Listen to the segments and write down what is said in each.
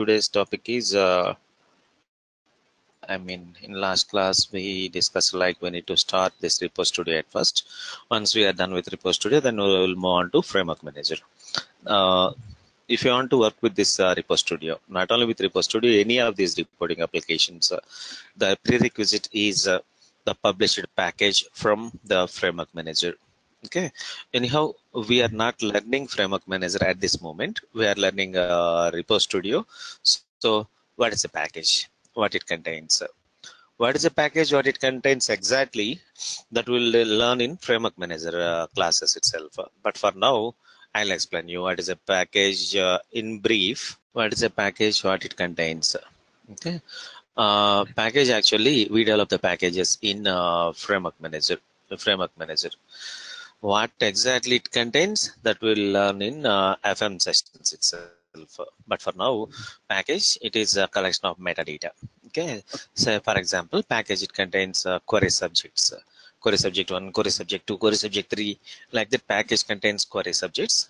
Today's topic is in last class we discussed like we need to start this Repo Studio at first. Once we are done with Repo Studio, then we will move on to Framework Manager. If you want to work with this Repo Studio, not only with Repo Studio, any of these reporting applications, the prerequisite is the published package from the Framework Manager. Okay. Anyhow, we are not learning Framework Manager at this moment. We are learning Repo Studio. So, what is a package? What it contains? What is a package? What it contains exactly? That we'll learn in Framework Manager classes itself. But for now, I'll explain you what is a package in brief. What is a package? What it contains? Okay. Package, actually, we develop the packages in Framework Manager. What exactly it contains, that we'll learn in FM sessions itself. But for now, package, it is a collection of metadata. Okay. So for example, package, it contains query subjects. Query subject 1, query subject 2, query subject 3. Like that, package contains query subjects.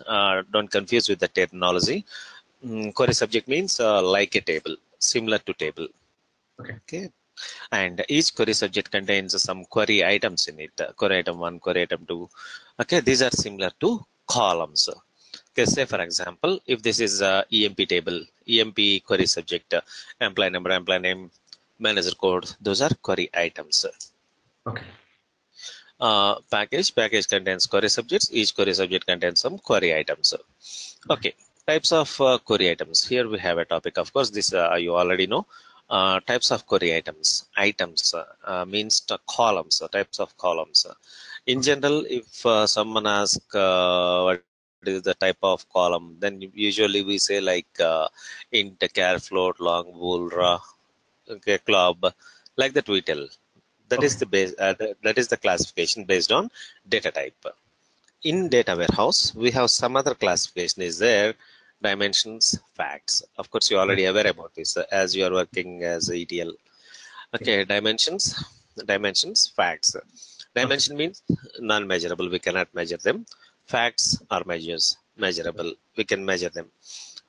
Don't confuse with the terminology. Query subject means like a table, similar to table. Okay. And each query subject contains some query items in it. Query item 1, query item 2. Okay, these are similar to columns. Okay, say for example, if this is a EMP table, EMP query subject, employee number, employee name, manager code, those are query items. Okay. Package contains query subjects. Each query subject contains some query items. Okay, types of query items. Here we have a topic. Of course, this you already know. Types of query items. Items means columns. Types of columns. In general, if someone asks what is the type of column, then usually we say like int, char, float, long, bool, raw, okay, club, like that we tell. That is the base. That is the classification based on data type. In data warehouse, we have some other classification is there. Dimensions, facts. Of course, you already aware about this as you are working as ETL. Okay, dimensions, facts. Dimension means non-measurable. We cannot measure them. Facts are measurable. We can measure them.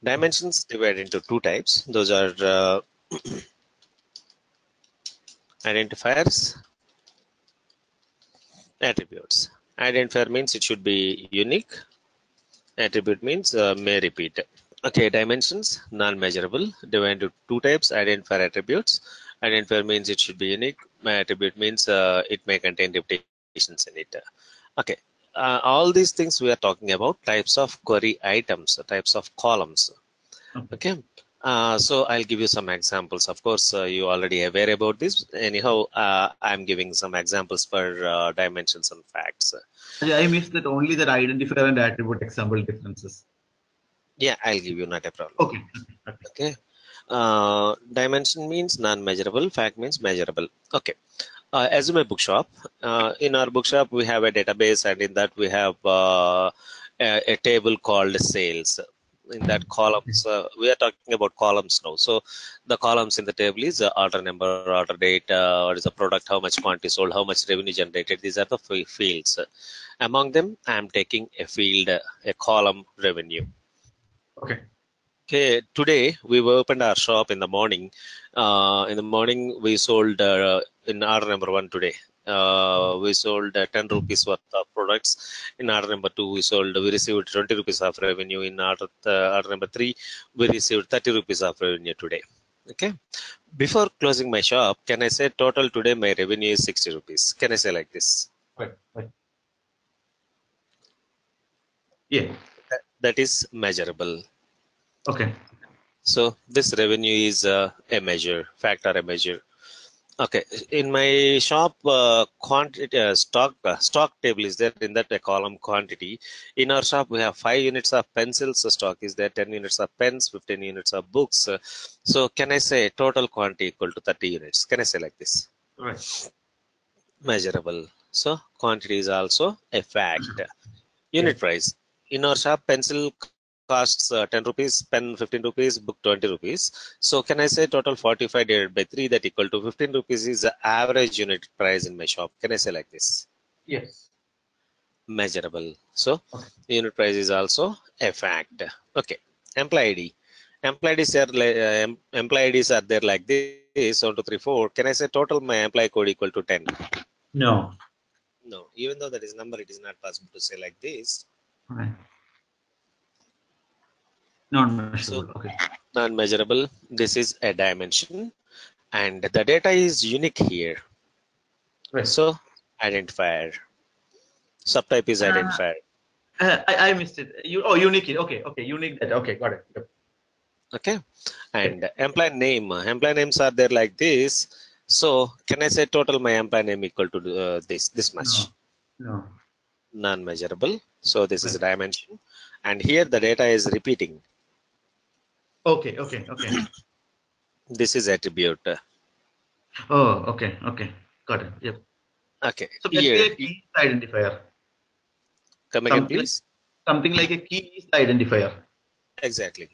Dimensions divide into two types. Those are identifiers, attributes. Identifier means it should be unique. Attribute means may repeat. Okay, dimensions, non-measurable, divided into two types, identifier, attributes. Identifier means it should be unique. My attribute means it may contain repetitions in it. Okay, all these things we are talking about types of query items, types of columns. Okay. So I'll give you some examples. Of course, you already aware about this. Anyhow, I'm giving some examples for dimensions and facts. I missed that only that identifier and attribute example differences. Yeah, I'll give you, not a problem. Okay. Okay. Dimension means non-measurable, fact means measurable. Okay. Assume a bookshop. In our bookshop, we have a database, and in that we have a table called sales. In that columns, we are talking about columns now. So the columns in the table is order number, order date, what is the product, how much quantity sold, how much revenue generated. These are the fields. Among them, I am taking a field, a column revenue. Okay. Okay, today we opened our shop in the morning. In the morning, we sold in order number 1 today. We sold 10 rupees worth of products. In order number 2, we received 20 rupees of revenue. In order number 3, we received 30 rupees of revenue today. Okay. Before closing my shop, can I say total today my revenue is 60 rupees? Can I say like this? Right. Yeah. That is measurable. Okay. So this revenue is a measure, fact or a measure. Okay, in my shop, quantity stock table is there. In that column quantity. In our shop, we have 5 units of pencils stock is there, 10 units of pens, 15 units of books. So can I say total quantity equal to 30 units? Can I say like this? Right. Measurable. So quantity is also a fact. Unit price. In our shop, pencil costs 10 rupees, pen 15 rupees, book 20 rupees. So can I say total 45 divided by 3 that equal to 15 rupees is the average unit price in my shop? Can I say like this? Yes. Measurable. So unit price is also a fact. Okay. Employee ID. employee IDs are employee IDs are there like this 1 2 3 4. Can I say total my employee code equal to 10? No. No, even though that is number, it is not possible to say like this. Right. Not So measurable. Okay. non-measurable. This is a dimension, and the data is unique here. Right. So identifier. Subtype is identifier. I missed it. Unique. Okay. Unique data. Okay. Got it. Yep. Okay, and employee name. Employee names are there like this. So can I say total my employee name equal to this much? No. Non-measurable. So this is Right. a dimension, and here the data is repeating. Okay. This is attribute. Oh, okay. Got it. Yep. Okay, So here basically a key is identifier. come again, Something please. something like a key is the identifier. Exactly.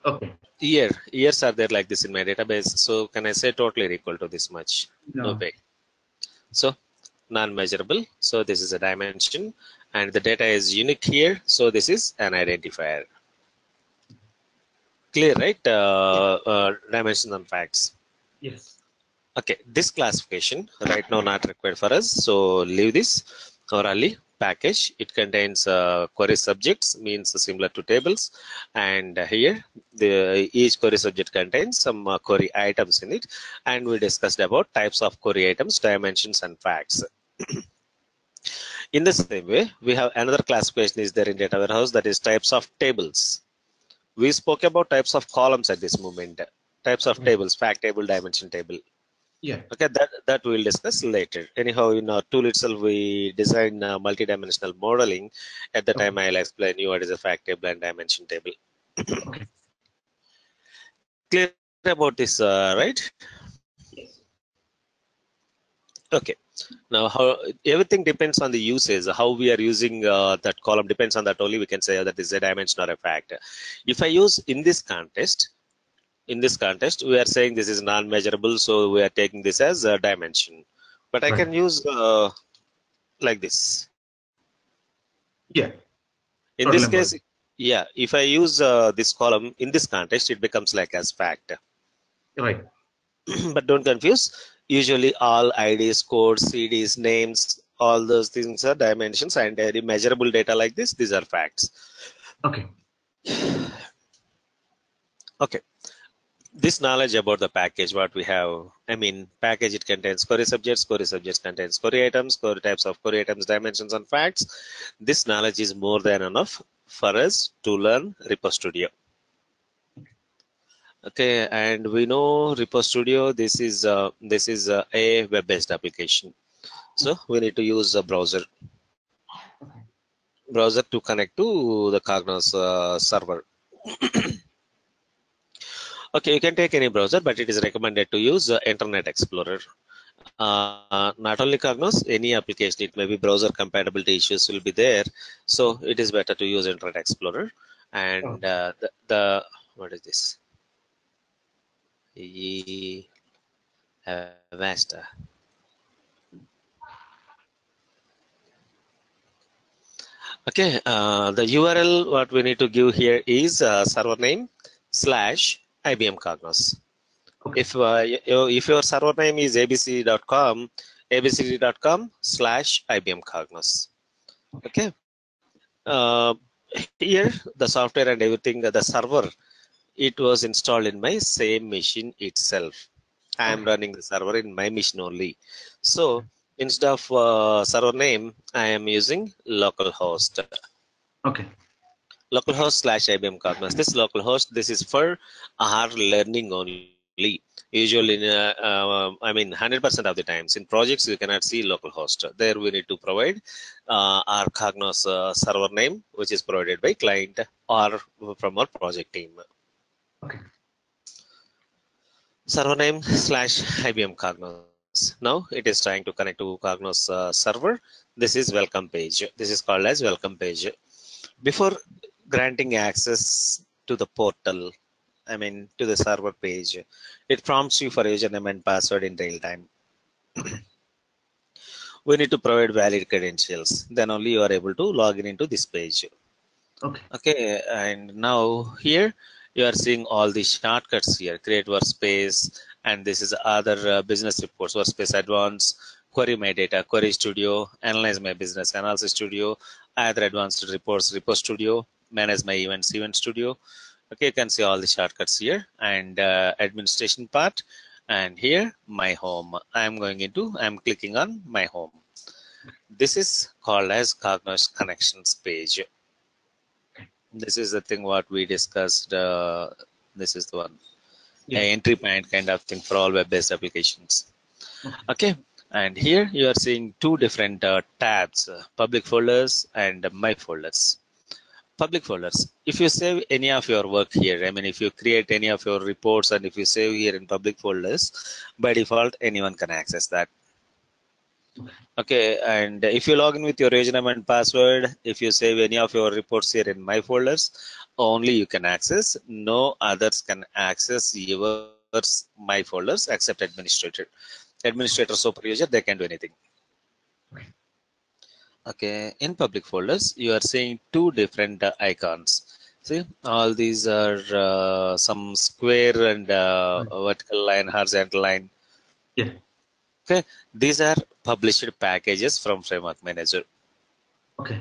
Okay. Years are there like this in my database. So can I say totally equal to this much? No No. way. So non-measurable. So this is a dimension, and the data is unique here. So this is an identifier. Clear, right? Dimensions and facts. Yes. Okay, this classification right now not required for us. So leave this. Orally package. It contains query subjects, means similar to tables, and here each query subject contains some query items in it, and we discussed about types of query items, dimensions, and facts. In the same way, we have another classification is there in data warehouse, that is types of tables. We spoke about types of columns at this moment. Types of tables, fact table, dimension table. Yeah. Okay, that we'll discuss later. Anyhow, in our tool itself, we design multi-dimensional modeling. At the time, I'll explain you what is a fact table and dimension table. Okay. Clear about this, right? Yes. Okay. Now, how everything depends on the usage. How we are using that column depends on that only. We can say that is a dimension or a fact. If I use in this context, we are saying this is non-measurable, so we are taking this as a dimension. But I Right. can use like this. Yeah. In Total this employees. case, yeah, if I use this column in this context, it becomes like as fact. Right. But don't confuse. Usually all IDs, codes, CDs, names, all those things are dimensions, and any measurable data like this, these are facts. Okay. Okay. This knowledge about the package, what we have, I mean, package, it contains query subjects contains query items, query types of query items, dimensions, and facts. This knowledge is more than enough for us to learn Repo Studio. Okay, and we know Repo Studio, this is a web-based application. So we need to use a browser to connect to the Cognos server. Okay, you can take any browser, but it is recommended to use Internet Explorer. Not only Cognos, any application, it may be browser compatibility issues will be there. So it is better to use Internet Explorer. And the what is this? Avasta. Okay, the URL what we need to give here is server name / IBM Cognos. Okay. If your server name is abc.com, abcd.com / IBM Cognos. Okay. Uh, Here the software and everything, the server, it was installed in my same machine itself. I am running the server in my machine only. So instead of server name, I am using localhost. Okay. Localhost / IBM Cognos. This localhost, this is for our learning only. Usually, I mean, 100% of the times in projects you cannot see localhost. There we need to provide our Cognos server name, which is provided by client or from our project team. Okay. Server name / IBM Cognos. Now it is trying to connect to Cognos server. This is welcome page. This is called as welcome page. Before granting access to the portal, I mean to the server page, it prompts you for username and password in real time. We need to provide valid credentials. Then only you are able to log in into this page. Okay. Okay, and now here you are seeing all the shortcuts here. Create workspace, and this is other business reports, workspace advanced, query my data, query studio, analyze my business, analysis studio, other advanced reports, report studio, manage my events, event studio. Okay, you can see all the shortcuts here, and administration part. And here my home, I'm clicking on my home. This is called as Cognos connections page. This is the thing what we discussed. This is the one, Yeah. entry point kind of thing for all web-based applications. Okay, and here you are seeing two different tabs, public folders and my folders. Public folders, if you save any of your work here, I mean if you create any of your reports and if you save here in public folders, by default anyone can access that. Okay, and if you log in with your username and password, if you save any of your reports here in my folders, only you can access. No others can access yours my folders except administrator. Administrator, super user, they can do anything. Okay, in public folders, you are seeing two different icons. See, all these are some square and vertical line, horizontal line. Yeah. Okay, these are published packages from Framework Manager. Okay.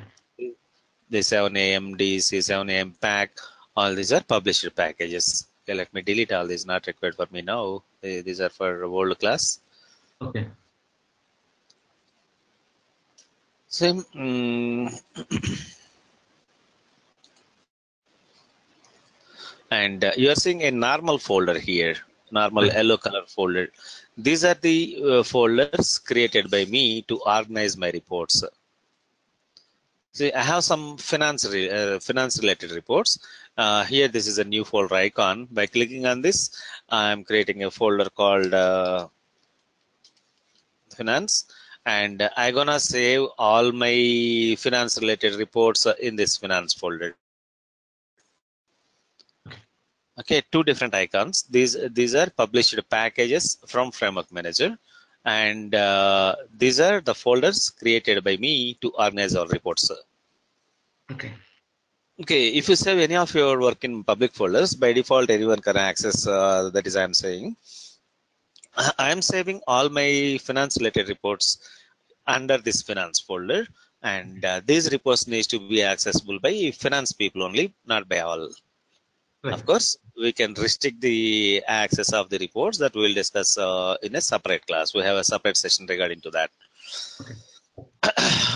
The 7am, DC, 7am pack, all these are published packages. Okay, let me delete all these, not required for me now. These are for world class. Okay. Same. And you are seeing a normal folder here, normal yellow color folder. These are the folders created by me to organize my reports. See, I have some finance related reports. Here, this is a new folder icon. By clicking on this, I'm creating a folder called finance, and I'm gonna save all my finance related reports in this finance folder. Okay, two different icons. These are published packages from Framework Manager, and these are the folders created by me to organize our reports. Okay. Okay, if you save any of your work in public folders, by default anyone can access. That is, I'm saying, I am saving all my finance related reports under this finance folder, and these reports need to be accessible by finance people only, not by all. Of course, we can restrict the access of the reports that we will discuss in a separate class. We have a separate session regarding to that.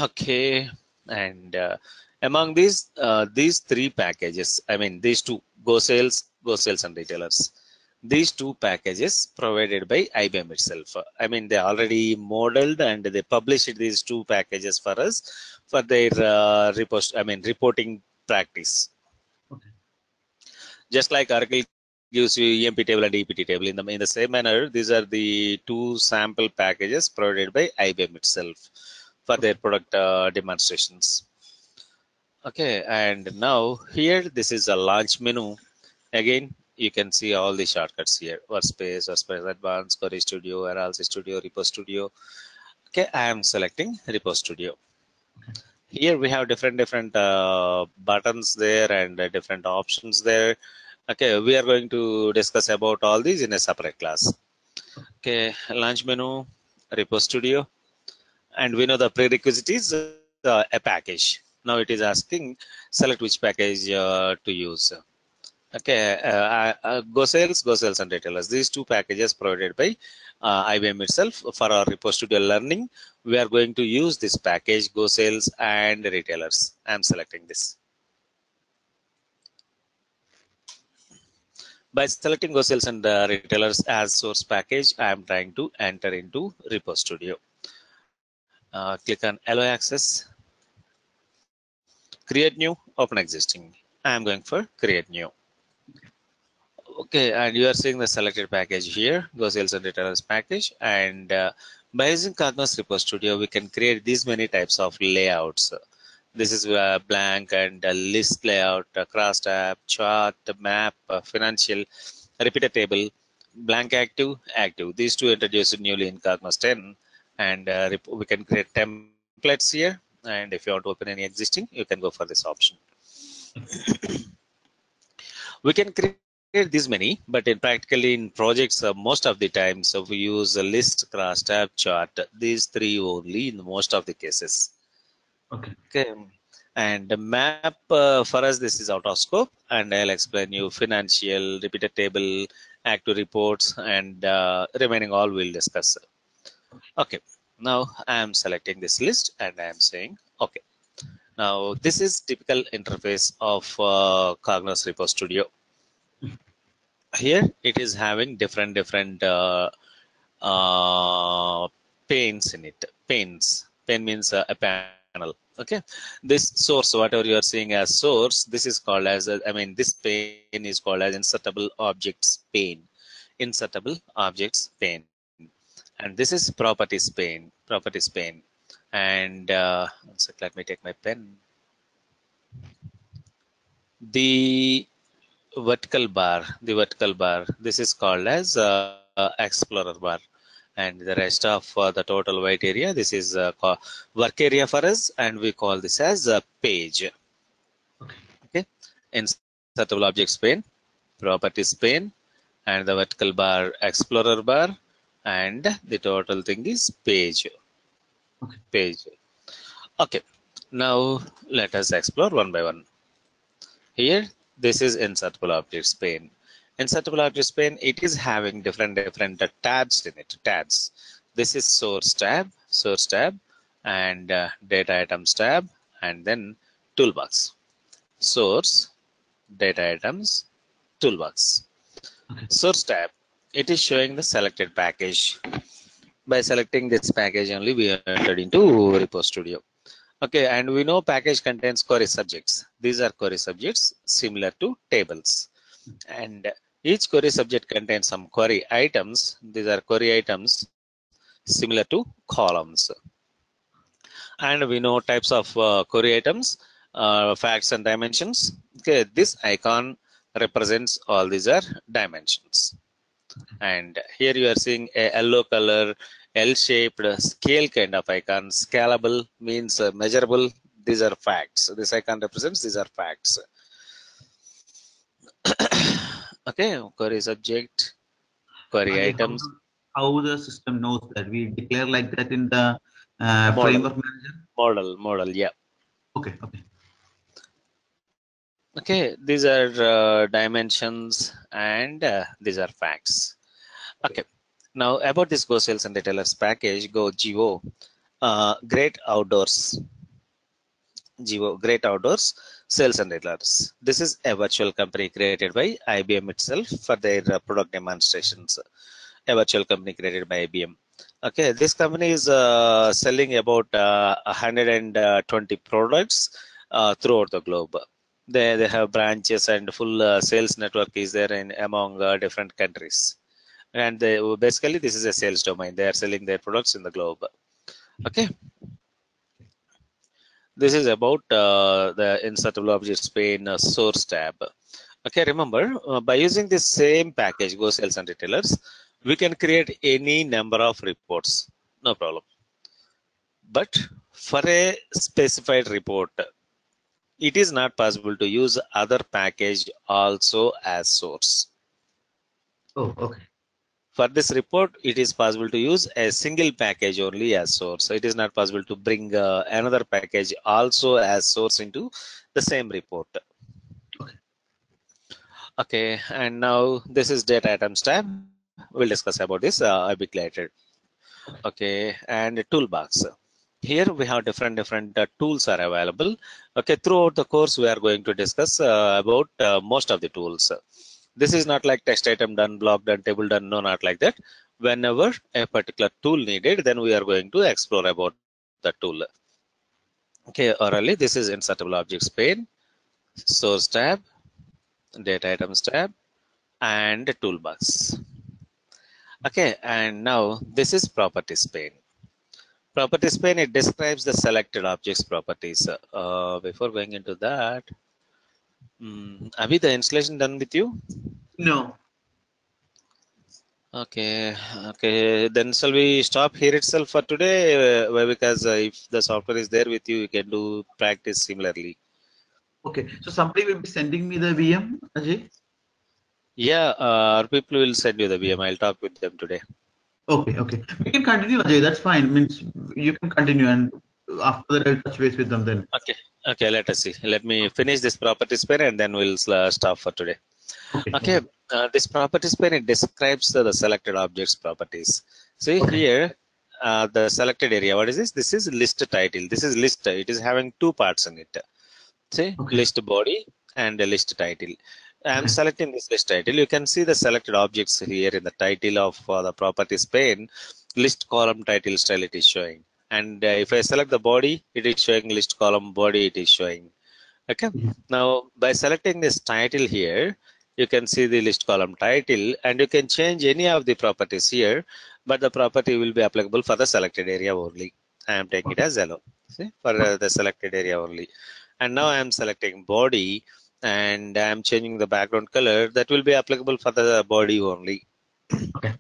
Okay, and among these three packages, I mean these two, go sales and retailers. These two packages provided by IBM itself. I mean they already modeled and they published these two packages for us for their reporting practice. Just like Oracle gives you EMP table and EPT table, in the same manner, these are the two sample packages provided by IBM itself for their product demonstrations. Okay, and now here this is a launch menu. Again, you can see all the shortcuts here: Workspace, Workspace Advanced, Query Studio, Analysis Studio, Report Studio. Okay, I am selecting Report Studio. Here we have different buttons there and different options there. Okay, we are going to discuss about all these in a separate class. Okay, launch menu, Report Studio, and we know the prerequisite is a package. Now it is asking select which package to use. Okay, Go Sales and Retailers. These two packages provided by IBM itself for our Report Studio learning. We are going to use this package, Go Sales and Retailers. I am selecting this. By selecting Go Sales and Retailers as source package, I am trying to enter into Report Studio. Click on Allow Access, Create New, Open Existing. I am going for Create New. Okay, and you are seeing the selected package here, Go Sales and Retailers package. And by using Cognos Report Studio, we can create these many types of layouts. This is blank and list layout, cross tab, chart, map, financial, repeater table, blank active. These two introduced newly in Cognos 10, and we can create templates here. And if you want to open any existing, you can go for this option. We can create this many, but in practically in projects, most of the time, so we use a list, crosstab, chart. These three only in most of the cases. Okay. Okay. And the map for us, this is out of scope, and I'll explain you financial, repeated table, active reports, and remaining all we'll discuss. Okay. Now I am selecting this list and I am saying okay. Now this is typical interface of Cognos Repo Studio. Here it is having different uh, panes in it. Pane means a panel. Okay, this source, whatever you are seeing as source, this is called as this pane is called as insertable objects pane. Insertable objects pane, and this is properties pane. And one sec, let me take my pen. The vertical bar, this is called as explorer bar, and the rest of the total white area, this is work area for us, and we call this as a page. Okay, insertable objects pane, properties pane, and the vertical bar explorer bar, and the total thing is page. Page. Okay, now let us explore one by one. Here, this is insertable objects pane. Insertable objects pane, it is having different tabs in it. Tabs. This is source tab, and data items tab, and then toolbox. Source, data items, toolbox. Source tab, it is showing the selected package. By selecting this package only, we entered into Repo Studio. Okay, and we know package contains query subjects. These are query subjects similar to tables. And each query subject contains some query items. These are query items similar to columns. And we know types of query items, facts and dimensions. Okay, this icon represents all these are dimensions. And here you are seeing a yellow color L-shaped scale kind of icon. Scalable means measurable. These are facts. This icon represents these are facts. Okay, query subject, query items. How the system knows that we declare like that in the framework manager? Model, yeah. Okay. Okay, these are dimensions, and these are facts. Okay. Now about this Go Sales and Retailers package, Go GO, Great Outdoors. Great Outdoors Sales and Retailers. This is a virtual company created by IBM itself for their product demonstrations. A virtual company created by IBM. Okay, this company is selling about 120 products throughout the globe. They have branches and full sales network is there in among different countries. And basically this is a sales domain. They are selling their products in the globe. Okay. This is about the insertable objects pane source tab. Okay, remember by using this same package, Go Sales and Retailers, we can create any number of reports, no problem. But for a specified report, it is not possible to use other package also as source. Oh, okay. For this report, it is possible to use a single package only as source. So it is not possible to bring another package also as source into the same report. Okay, and now this is data items tab. We'll discuss about this a bit later. Okay, and toolbox. Here we have different tools are available. Okay, throughout the course we are going to discuss about most of the tools. This is not like text item done, block done, table done. No, not like that. Whenever a particular tool needed, then we are going to explore about the tool. Okay, orally this is insertable objects pane, source tab, data items tab, and toolbox. Okay, and now this is properties pane. Properties pane, it describes the selected objects properties. Before going into that, Abhi, the installation done with you? No. Okay, then shall we stop here itself for today? Because if the software is there with you, you can do practice similarly. Okay, so somebody will be sending me the VM, Ajay? Yeah, our people will send you the VM. I'll talk with them today. Okay, okay. We can continue, Ajay. That's fine. Means you can continue, and after that, I'll touch base with them then. Okay. Okay, let us see. Let me finish this properties pane and then we'll stop for today. Okay, Okay, okay, this properties pane, it describes the selected objects properties. See okay, here, the selected area. What is this? This is list title. This is list. It is having two parts in it. See, okay, list body and a list title. I'm okay. selecting this list title. You can see the selected objects here in the title of the properties pane. List column title style it is showing. And if I select the body, it is showing list column body it is showing. Okay. Mhm. Now by selecting this title here, you can see the list column title and you can change any of the properties here, but the property will be applicable for the selected area only. I am taking it as yellow. See, for the selected area only. And now I am selecting body and I am changing the background color that will be applicable for the body only. Okay.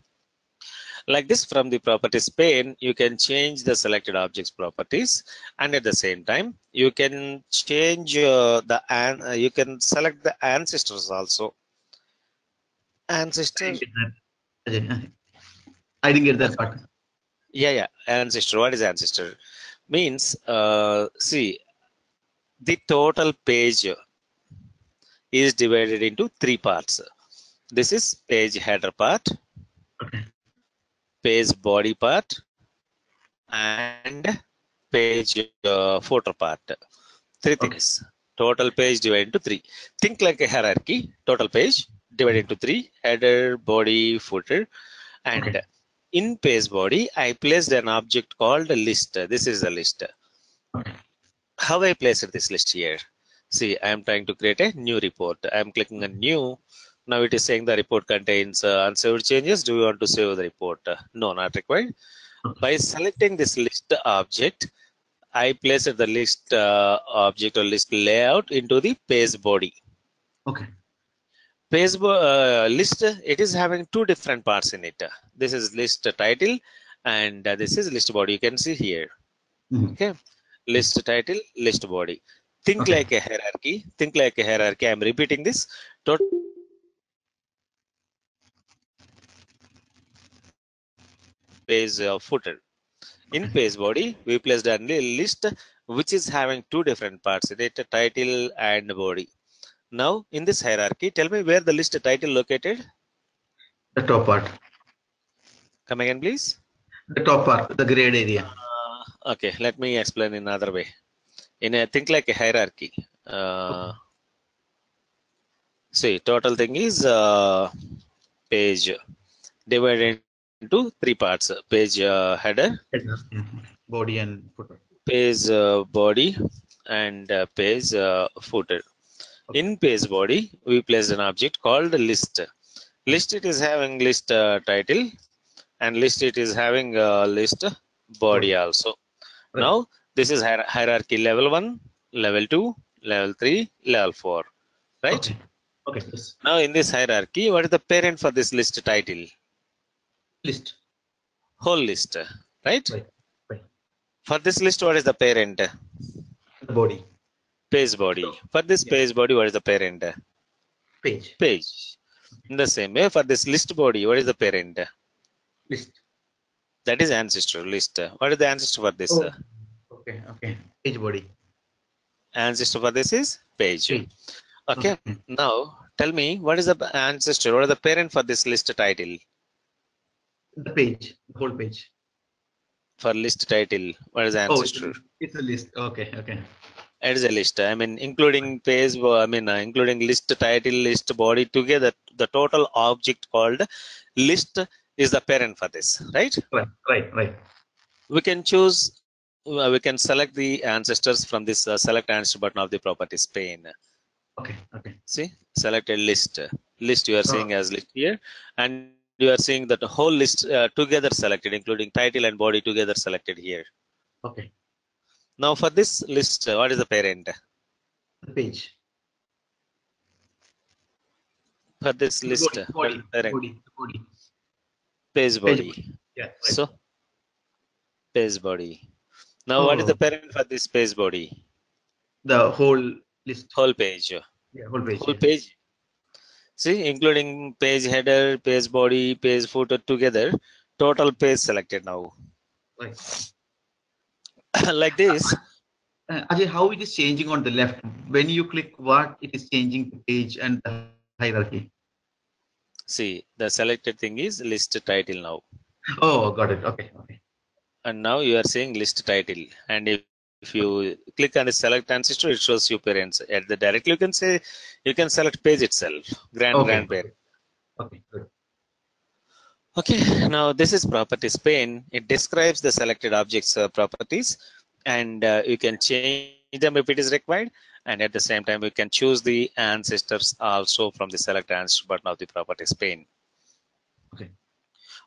Like this, from the properties pane, you can change the selected objects properties, and at the same time, you can change you can select the ancestors also. I didn't Ancestor, get that. Ajay. I didn't get that okay. part. Yeah, ancestor. What is ancestor? Means, see, the total page is divided into three parts. This is page header part, Okay, page body part, and page footer part. Three okay, things. Total page divided into three. Think like a hierarchy. Total page divided okay, into three. Header, body, footer. okay, And in page body, I placed an object called a list. This is a list. okay, How I placed this list here? See, I am trying to create a new report. I am clicking on new. Now it is saying the report contains unsaved changes. Do you want to save the report? No, not required. okay, By selecting this list object, I placed the list object or list layout into the page body. okay. Page list, it is having two different parts in it. This is list title and this is list body. You can see here. Mhm. Okay. List title, list body. Think Okay, like a hierarchy. Think like a hierarchy. I'm repeating this. Total page footer. In okay. page body, we placed a list which is having two different parts in it, title and body. Now, in this hierarchy, tell me where the list title located. The top part. Come again, please. The top part, the grade area. Okay, let me explain in another way. In a think like a hierarchy. Okay. See, total thing is page divided into three parts. Page header, Header. Mhm. Body and footer. page body, and page footer. Okay. In page body, we placed an object called list. Okay. List it is having list title, and list it is having list body Body. also. Right. Now this is hierarchy level 1, level 2, level 3, level 4, right? Okay. Okay. Yes. Now in this hierarchy, what is the parent for this list title? List. Whole list, right? Right. Right. For this list, what is the parent? The body. Page body. For this Yeah. page body, what is the parent? Page. Page. In the same way, for this list body, what is the parent? List. That is ancestor list. What is the ancestor for this? Oh. Okay. Okay. Page body. Ancestor for this is page. Page. Okay. Okay. Now, tell me, what is the ancestor? What is the parent for this list title? The page. The whole page. For list title, what is the Oh, ancestor? it's a list. Okay. Okay. It is a list. I mean, including page, I mean, including list title, list body together, the total object called list is the parent for this, right? Right. Right. Right. We can choose, we can select the ancestors from this select ancestor button of the properties pane. Okay. Okay. See, selected list. List you are Oh, seeing as list here, and you are seeing that the whole list together selected, including title and body together selected here. okay. Now for this list, what is the parent? The page. For this The list, body. The what is body. the The parent? body. The body. Page Page body. body. Yeah. Right. So page body. Now what is the Oh, parent for this page body? the whole list. Whole page. Yeah. Whole page. Whole Yeah. page. See, including page header, page body, page footer together, total page selected now. Right. Like this. Ajay, how it is changing on the left? When you click what, it is changing the page and the hierarchy. See, the selected thing is list title now. Oh, got it. Okay. Okay. And now you are seeing list title. And if you click on the select ancestor, it shows your parents. At the directly, you can say, you can select page itself, Okay. grandparent. Okay. Good. Okay, now this is properties pane. It describes the selected objects properties, and you can change them if it is required. And at the same time, you can choose the ancestors also from the select ancestor button of the properties pane. Okay.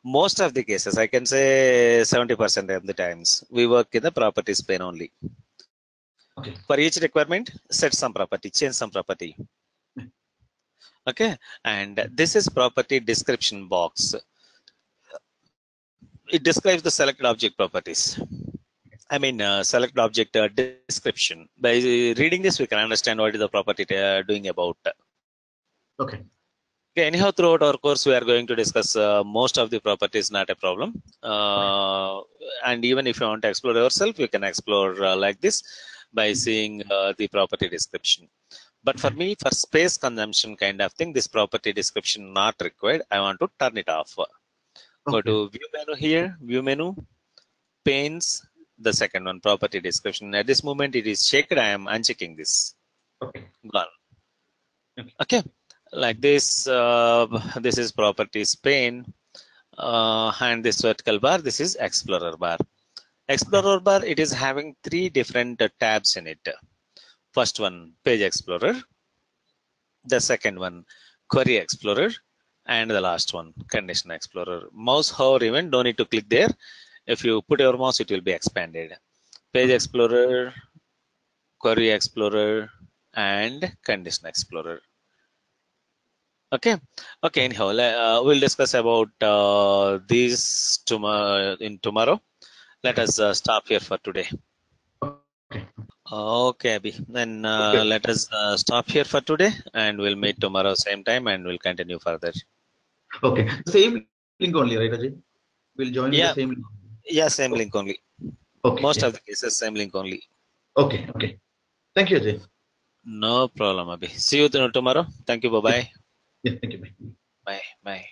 Most of the cases, I can say 70% of the times, we work in the properties pane only. Okay. For each requirement, set some property, change some property. Okay, and this is property description box. It describes the selected object properties. Select object description. By reading this, we can understand what is the property doing about. Okay. Okay, anyhow, throughout our course, we are going to discuss most of the properties, not a problem. And even if you want to explore yourself, you can explore like this by seeing the property description. But for me, for space consumption kind of thing, this property description not required. I want to turn it off. Go Okay. to view menu here, view menu, panes, the second one, property description. At this moment, it is checked. I am unchecking this. Okay. Gone. Okay. Okay, like this. This is properties pane, and this vertical bar. This is Explorer bar. Explorer bar. It is having three different tabs in it. First one, Page Explorer. The second one, Query Explorer, and the last one, Condition Explorer. Mouse hover even, don't need to click there. If you put your mouse, it will be expanded. Page Explorer, Query Explorer, and Condition Explorer. Okay. Okay. Anyhow, we'll discuss about these tomorrow. Let us stop here for today. Okay. Okay, Abhi. Then Okay. let us stop here for today, and we'll meet tomorrow same time, and we'll continue further. Okay. Same link only, right, Ajay? We'll join with the Yeah. same link. Yeah, same link only. Okay. Most Yeah. of the cases, same link only. Okay. Okay. Thank you, Ajay. No problem, Abhi. See you tomorrow. Thank you. Bye Yeah. bye. Yeah. Thank you. Bye. Bye bye.